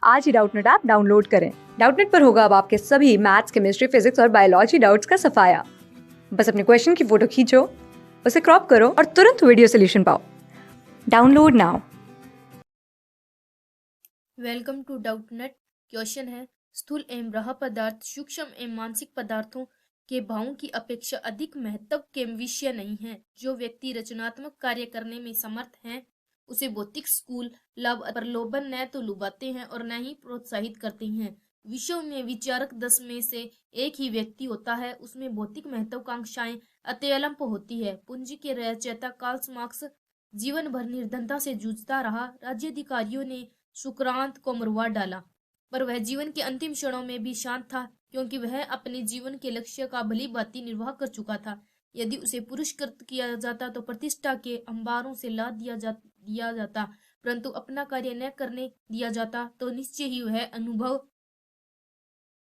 आज ही Doubtnut app download करें। Doubtnut पर होगा अब आपके सभी मैथ्स, केमिस्ट्री, फिजिक्स और बायोलॉजी डाउट्स का सफाया। बस अपने क्वेश्चन की फोटो खींचो, उसे क्रॉप करो और तुरंत वीडियो सोल्यूशन पाओ। Download now. Welcome to Doubtnut. Question है, स्थूल एवं बाह्य पदार्थ सूक्ष्म एवं मानसिक पदार्थों के भावों की अपेक्षा अधिक महत्व के विषय नहीं है। जो व्यक्ति रचनात्मक कार्य करने में समर्थ हैं उसे भौतिक स्कूल लाभ प्रलोभन न तो लुभाते हैं और न ही प्रोत्साहित करते हैं। विश्व में विचारक 10 में से एक ही व्यक्ति होता है, उसमें भौतिक महत्वाकांक्षाएं अत्यल्प होती है। पूंजी के रचयिता कार्ल मार्क्स जीवन भर निर्धनता से जूझता रहा। राज्याधिकारियों ने सुक्रांत को मरवा डाला, पर वह जीवन के अंतिम क्षणों में भी शांत था, क्योंकि वह अपने जीवन के लक्ष्य का भली भांति निर्वाह कर चुका था। यदि उसे पुरस्कृत किया जाता तो प्रतिष्ठा के अंबारों से लाद दिया जाता, परंतु अपना कार्य न करने दिया जाता तो निश्चय ही वह अनुभव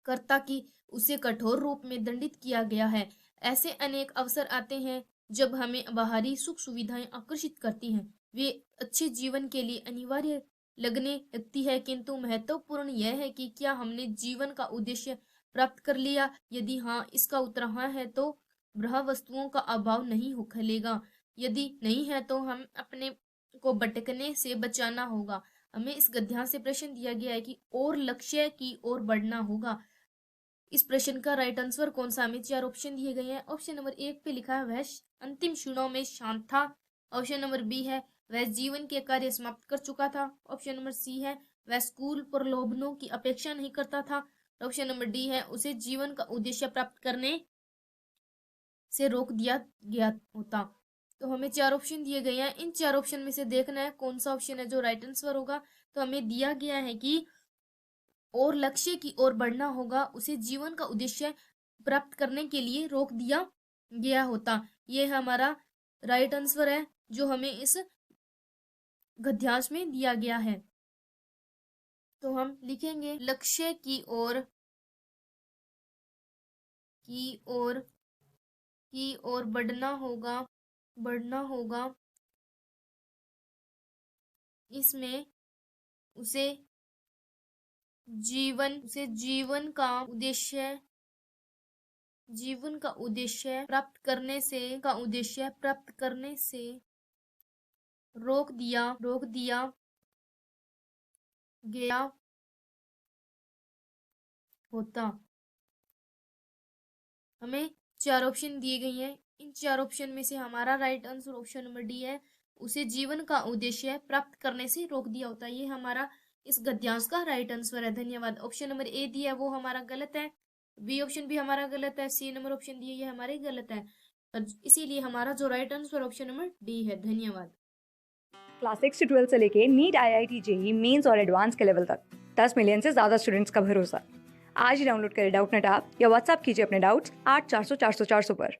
करता कि उसे कठोर रूप में दंडित किया गया है। ऐसे अनेक अवसर आते हैं जब हमें बाहरी सुख सुविधाएं आकर्षित करती हैं, वे अच्छे जीवन के लिए अनिवार्य लगने लगती है, किंतु महत्वपूर्ण यह है कि क्या हमने जीवन का उद्देश्य प्राप्त कर लिया। यदि हाँ, इसका उत्तर हाँ है तो ग्रह वस्तुओं का अभाव नहीं खलेगा। यदि नहीं है तो हम अपने को भटकने से बचाना होगा। हमें इस गद्यांश से प्रश्न दिया गया है कि और लक्ष्य की ओर बढ़ना होगा। इस प्रश्न का राइट आंसर कौन सा? हमें 4 ऑप्शन दिए गए हैं। ऑप्शन नंबर 1 पे लिखा है वह अंतिम क्षणों में शांत था। ऑप्शन नंबर बी है वह जीवन के कार्य समाप्त कर चुका था। ऑप्शन नंबर सी है वह स्कूल प्रलोभनों की अपेक्षा नहीं करता था। ऑप्शन नंबर डी है उसे जीवन का उद्देश्य प्राप्त करने से रोक दिया गया होता। तो हमें 4 ऑप्शन दिए गए हैं। इन 4 ऑप्शन में से देखना है कौन सा ऑप्शन है जो राइट आंसर होगा। तो हमें दिया गया है कि और लक्ष्य की ओर बढ़ना होगा, उसे जीवन का उद्देश्य प्राप्त करने के लिए रोक दिया गया होता। ये हमारा राइट आंसर है जो हमें इस गद्यांश में दिया गया है। तो हम लिखेंगे लक्ष्य की ओर बढ़ना होगा। इसमें उसे जीवन का उद्देश्य प्राप्त करने से रोक दिया गया होता। हमें 4 ऑप्शन दिए गए हैं। इन 4 ऑप्शन में से हमारा right answer option number D है, उसे जीवन का उद्देश्य प्राप्त करने से रोक दिया होता है। ये हमारा इस गद्यांश का राइट आंसर है। धन्यवाद। ऑप्शन नंबर ए दिया है वो हमारा गलत है, बी ऑप्शन भी हमारा गलत है, सी नंबर ऑप्शन दिए ये हमारे गलत है, इसीलिए हमारा जो right answer option number D है। धन्यवाद। क्लास 6 से 12 से लेके नीट, IIT, JEE मेंस और एडवांस के लेवल तक 10 मिलियन से ज्यादा स्टूडेंट्स का भरोसा। आज ही डाउनलोड करें डाउटनेट ऐप या व्हाट्सएप कीजिए अपने डाउट्स 8400 400 400 पर।